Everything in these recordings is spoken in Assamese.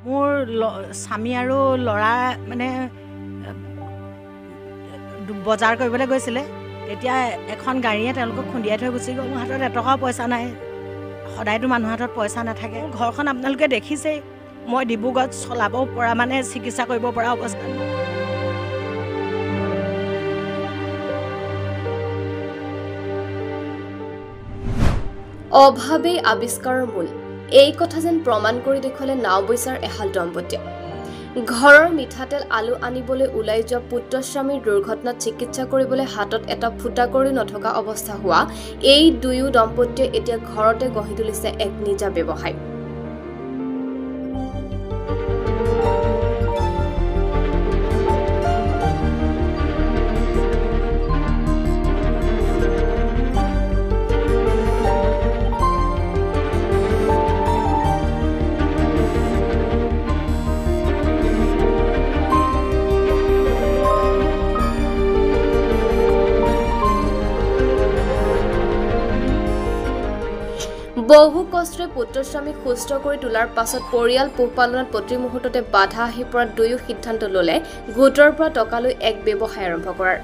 মোৰ স্বামী আৰু ল'ৰা মানে বজাৰ কৰিবলৈ গৈছিলে। তেতিয়া এখন গাড়ীয়ে তেওঁলোকক খুন্দিয়াই থৈ গুচি গ'ল। মোৰ হাতত এটকাও পইচা নাই। সদায়তো মানুহৰ হাতত পইচা নাথাকে। ঘৰখন আপোনালোকে দেখিছেই, মই ডিব্ৰুগড়ত চলাব পৰা মানে চিকিৎসা কৰিব পৰা অৱস্থাত। অভাৱেই আৱিষ্কাৰৰ মূল, এই কথা যেন প্ৰমাণ কৰি দেখুৱালে নাওবৈচাৰ এহাল দম্পতীয়ে। ঘৰৰ মিঠাতেল আলু আনিবলৈ ওলাই যোৱা পুত্ৰস্বামীৰ দুৰ্ঘটনাত চিকিৎসা কৰিবলৈ হাতত এটা ফুটা কৰি নথকা অৱস্থা হোৱা এই দুয়ো দম্পতীয়ে এতিয়া ঘৰতে গঢ়ি তুলিছে এক নিজা ব্যৱসায়। বহু কষ্টৰে পুত্ৰস্বামীক সুস্থ কৰি তোলাৰ পাছত পৰিয়াল পোহপালনত প্ৰতি মুহূৰ্ততে বাধা আহি পৰাত দুয়ো সিদ্ধান্ত ল'লে গোটৰ পৰা টকা লৈ এক ব্যৱসায় আৰম্ভ কৰাৰ।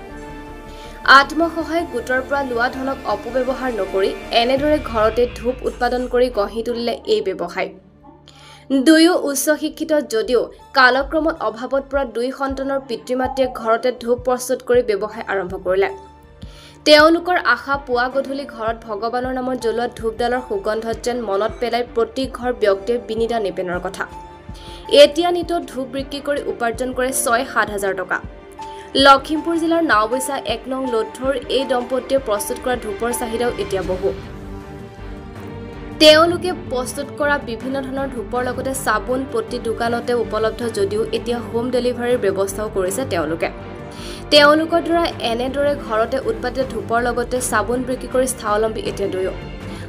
আত্মসহায়ক গোটৰ পৰা লোৱা ধনক অপব্যৱহাৰ নকৰি এনেদৰে ঘৰতে ধূপ উৎপাদন কৰি গঢ়ি তুলিলে এই ব্যৱসায়। দুয়ো উচ্চ শিক্ষিত যদিও কালক্ৰমত অভাৱত পৰা দুই সন্তানৰ পিতৃ মাতৃয়ে ঘৰতে ধূপ প্ৰস্তুত কৰি ব্যৱসায় আৰম্ভ কৰিলে। তেওঁলোকৰ আশা পুৱা গধূলি ঘৰত ভগৱানৰ নামত জ্বলোৱা ধূপডালৰ সুগন্ধত যেন মনত পেলাই প্ৰতি ঘৰ ব্যক্তিয়ে বিনিতা নিপেনৰ কথা। এতিয়া নিতৌ ধূপ বিক্ৰী কৰি উপাৰ্জন কৰে ৬-৭ হাজাৰ টকা। লখিমপুৰ জিলাৰ নাওবৈচা ১ নং লথৌৰ এই দম্পতীয়ে প্ৰস্তুত কৰা ধূপৰ চাহিদাও এতিয়া বহু। তেওঁলোকে প্ৰস্তুত কৰা বিভিন্ন ধৰণৰ ধূপৰ লগতে চাবোন প্ৰতি দোকানতে উপলব্ধ যদিও এতিয়া হোম ডেলিভাৰীৰ ব্যৱস্থাও কৰিছে তেওঁলোকে। তেওঁলোকৰ দ্বাৰা এনেদৰে ঘৰতে উৎপাদিত ধূপৰ লগতে চাবোন বিক্ৰী কৰি স্বাৱলম্বী এতিয়া দুয়ো।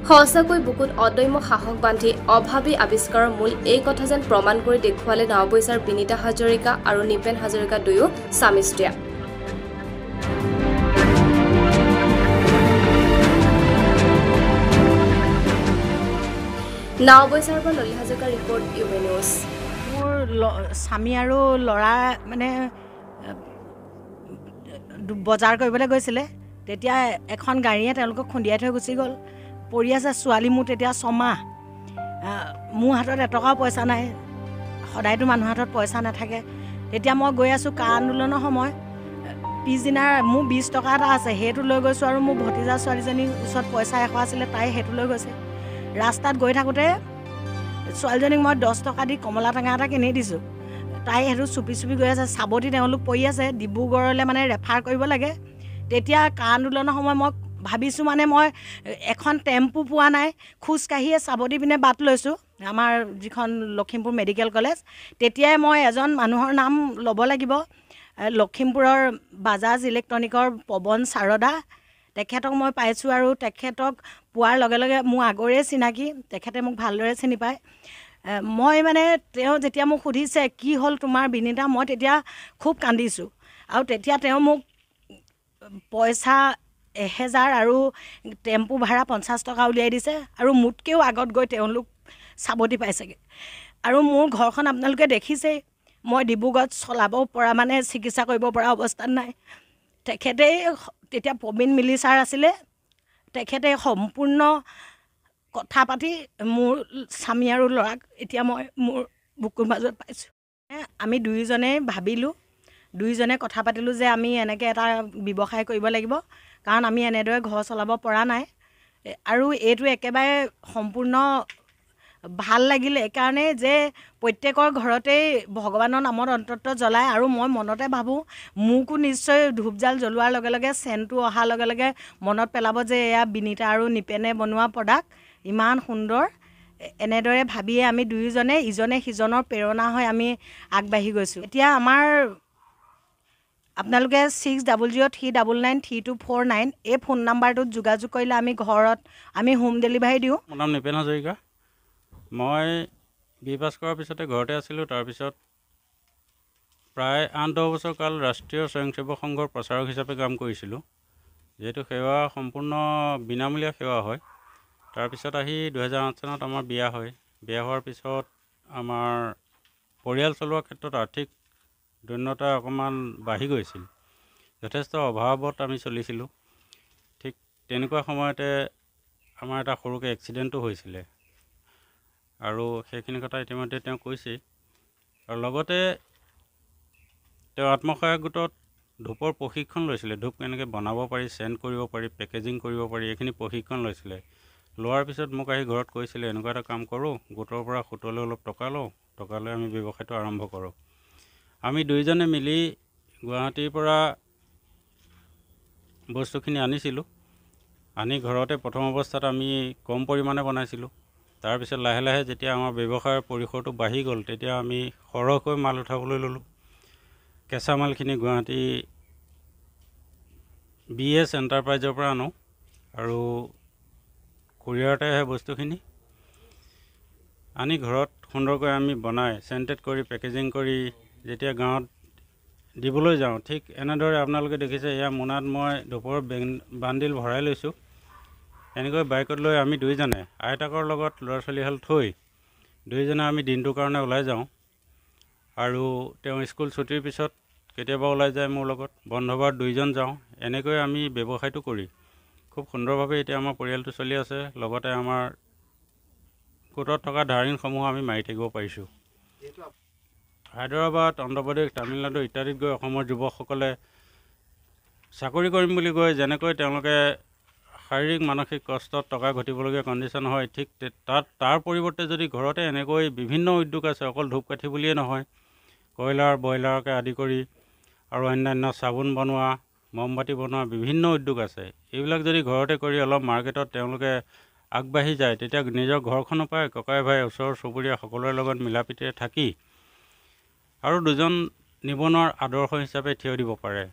সঁচাকৈ বুকুত অদম্য সাহস বান্ধি অভাৱী আৱিষ্কাৰৰ মূল এই কথা যেন প্ৰমাণ কৰি দেখুৱালে নাওবৈচাৰ বিনিতা হাজৰিকা আৰু নিপেন হাজৰিকা দুয়ো স্বামী স্ত্ৰীয়ে। নাওবৈচাৰ পৰা ললিত হাজৰিকাৰ ৰিপৰ্ট, ইউবি নিউজ। মোৰ স্বামী আৰু ল'ৰা মানে বজাৰ কৰিবলৈ গৈছিলে। তেতিয়া এখন গাড়ীয়ে তেওঁলোকক খুন্দিয়াই থৈ গুচি গ'ল। পৰি আছে ছোৱালী মোৰ তেতিয়া 6 মাহ। মোৰ হাতত এটকাও পইচা নাই। সদায়তো মানুহৰ হাতত পইচা নাথাকে। তেতিয়া মই গৈ আছোঁ কা আন্দোলনৰ সময়। পিছদিনা মোৰ 20 টকা এটা আছে, সেইটো লৈ গৈছোঁ আৰু মোৰ ভতিজা ছোৱালীজনীৰ ওচৰত পইচা 100 আছিলে, তাই সেইটো লৈ গৈছে। ৰাস্তাত গৈ থাকোঁতে ছোৱালীজনীক মই 10 টকা দি কমলা টেঙা এটা কিনি দিছোঁ। তাই সেইটো চুপি চুপি গৈ আছে। চাবতি তেওঁলোক পৰি আছে, ডিব্ৰুগড়লৈ মানে ৰেফাৰ কৰিব লাগে। তেতিয়া কা আন্দোলনৰ সময় মই ভাবিছোঁ মানে মই এখন টেম্পু পোৱা নাই, খোজকাঢ়িয়ে চাবতি পিনে বাট লৈছোঁ আমাৰ যিখন লখিমপুৰ মেডিকেল কলেজ। তেতিয়াই মই এজন মানুহৰ নাম ল'ব লাগিব, লখিমপুৰৰ বাজাজ ইলেক্ট্ৰনিকৰ পৱন চাৰদা। তেখেতক মই পাইছোঁ আৰু তেখেতক পোৱাৰ লগে লগে মোৰ আগৰে চিনাকি, তেখেতে মোক ভালদৰে চিনি পায়। মই মানে তেওঁ যেতিয়া মোক সুধিছে কি হ'ল তোমাৰ বিনিতা, মই তেতিয়া খুব কান্দিছোঁ। আৰু তেতিয়া তেওঁ মোক পইচা 1000 আৰু টেম্পু ভাড়া 50 টকা উলিয়াই দিছে। আৰু মোতকৈও আগত গৈ তেওঁলোক চাবতি পাইছেগৈ। আৰু মোৰ ঘৰখন আপোনালোকে দেখিছেই, মই ডিব্ৰুগড়ত চলাব পৰা মানে চিকিৎসা কৰিব পৰা অৱস্থাত নাই। তেখেতেই তেতিয়া প্ৰবীণ মিলি ছাৰ আছিলে, তেখেতে সম্পূৰ্ণ কথা পাতি মোৰ স্বামী আৰু ল'ৰাক এতিয়া মই মোৰ বুকুৰ মাজত পাইছোঁ। আমি দুয়োজনেই ভাবিলোঁ, দুয়োজনে কথা পাতিলোঁ যে আমি এনেকৈ এটা ব্যৱসায় কৰিব লাগিব, কাৰণ আমি এনেদৰে ঘৰ চলাব পৰা নাই। আৰু এইটো একেবাৰে সম্পূৰ্ণ ভাল লাগিলে এইকাৰণে যে প্ৰত্যেকৰ ঘৰতেই ভগৱানৰ নামত অন্তত জ্বলায়। আৰু মই মনতে ভাবোঁ মোকো নিশ্চয় ধূপজাল জ্বলোৱাৰ লগে লগে চেণ্টটো অহাৰ লগে লগে মনত পেলাব যে এয়া বিনিতা আৰু নিপেনে বনোৱা প্ৰডাক্ট, ইমান সুন্দৰ। এনেদৰে ভাবিয়ে আমি দুয়োজনে ইজনে সিজনৰ প্ৰেৰণা হৈ আমি আগবাঢ়ি গৈছোঁ। এতিয়া আমাৰ আপোনালোকে 6003993249 এই ফোন নাম্বাৰটোত যোগাযোগ কৰিলে আমি ঘৰত আমি হোম ডেলিভাৰী দিওঁ। মোৰ নাম নিপেন হাজৰিকা। মই বি পাছ কৰাৰ পিছতে ঘৰতে আছিলোঁ। তাৰপিছত প্ৰায় 8-10 বছৰ কাল ৰাষ্ট্ৰীয় স্বয়ংসেৱক সংঘৰ প্ৰচাৰক হিচাপে কাম কৰিছিলোঁ, যিহেতু সেৱা সম্পূৰ্ণ বিনামূলীয়া সেৱা হয়। তাৰপিছত আহি 2008 চনত আমাৰ বিয়া হয়। বিয়া হোৱাৰ পিছত আমাৰ পৰিয়াল চলোৱাৰ ক্ষেত্ৰত আৰ্থিক দৈন্যতা অকণমান বাঢ়ি গৈছিল। যথেষ্ট অভাৱত আমি চলিছিলোঁ। ঠিক তেনেকুৱা সময়তে আমাৰ এটা সৰুকৈ এক্সিডেণ্টো হৈছিলে, আৰু সেইখিনি কথা ইতিমধ্যে তেওঁ কৈছেই। আৰু লগতে তেওঁ আত্মসহায়ক গোটত ধূপৰ প্ৰশিক্ষণ লৈছিলে। ধূপ কেনেকৈ বনাব পাৰি, চেণ্ট কৰিব পাৰি, পেকেজিং কৰিব পাৰি, এইখিনি প্ৰশিক্ষণ লৈছিলে। লোৱাৰ পিছত মোক আহি ঘৰত কৈছিলে, এনেকুৱা এটা কাম কৰোঁ, গোটৰ পৰা সুতলৈ অলপ টকা লওঁ, টকা লৈ আমি ব্যৱসায়টো আৰম্ভ কৰোঁ। আমি দুয়োজনে মিলি গুৱাহাটীৰ পৰা বস্তুখিনি আনিছিলোঁ। আনি ঘৰতে প্ৰথম অৱস্থাত আমি কম পৰিমাণে বনাইছিলোঁ। তাৰপিছত লাহে লাহে যেতিয়া আমাৰ ব্যৱসায়ৰ পৰিসৰটো বাঢ়ি গ'ল, তেতিয়া আমি সৰহকৈ মাল উঠাবলৈ ল'লোঁ। কেঁচা মালখিনি গুৱাহাটী BS এণ্টাৰপ্ৰাইজৰ পৰা আনোঁ, আৰু কুৰিয়াৰতে আহে বস্তুখিনি। আনি ঘৰত সুন্দৰকৈ আমি বনাই চেণ্টেড কৰি পেকেজিং কৰি যেতিয়া গাঁৱত দিবলৈ যাওঁ, ঠিক এনেদৰে আপোনালোকে দেখিছে, এয়া মোনাত মই ধূপৰ বান্দিল ভৰাই লৈছোঁ। এনেকৈ বাইকত লৈ আমি দুয়োজনে আইতাকৰ লগত ল'ৰা ছোৱালীহাল থৈ দুয়োজনে আমি দিনটোৰ কাৰণে ওলাই যাওঁ। আৰু তেওঁ স্কুল ছুটিৰ পিছত কেতিয়াবা ওলাই যায় মোৰ লগত, বন্ধ বাৰত দুয়োজন যাওঁ। এনেকৈ আমি ব্যৱসায়টো কৰি খুব সুন্দৰভাৱে এতিয়া আমাৰ পৰিয়ালটো চলি আছে। লগতে আমাৰ গোটত থকা ধাৰণসমূহ আমি মাৰি থাকিব পাৰিছোঁ। হায়দৰাবাদ, অন্ধ্ৰপ্ৰদেশ, তামিলনাডু ইত্যাদিত গৈ অসমৰ যুৱকসকলে চাকৰি কৰিম বুলি গৈ যেনেকৈ তেওঁলোকে শাৰীৰিক মানসিক কষ্টত টকা ঘটিবলগীয়া কণ্ডিশ্যন হয়, ঠিক তাৰ পৰিৱৰ্তে যদি ঘৰতে এনেকৈ বিভিন্ন উদ্যোগ আছে, অকল ধূপকাঠি বুলিয়ে নহয়, কয়লাৰ ব্ৰইলাৰকে আদি কৰি আৰু অন্যান্য চাবোন বনোৱা, মমবাতি বনোৱা বিভিন্ন উদ্যোগ আছে। এইবিলাক যদি ঘৰতে কৰি অলপ মাৰ্কেটত তেওঁলোকে আগবাঢ়ি যায়, তেতিয়া নিজৰ ঘৰখনো পায়, ককাই ভাই ওচৰ চুবুৰীয়া সকলোৰে লগত মিলা প্ৰীতিৰে থাকি আৰু দুজন নিবনুৱাৰ আদৰ্শ হিচাপে থিয় দিব পাৰে।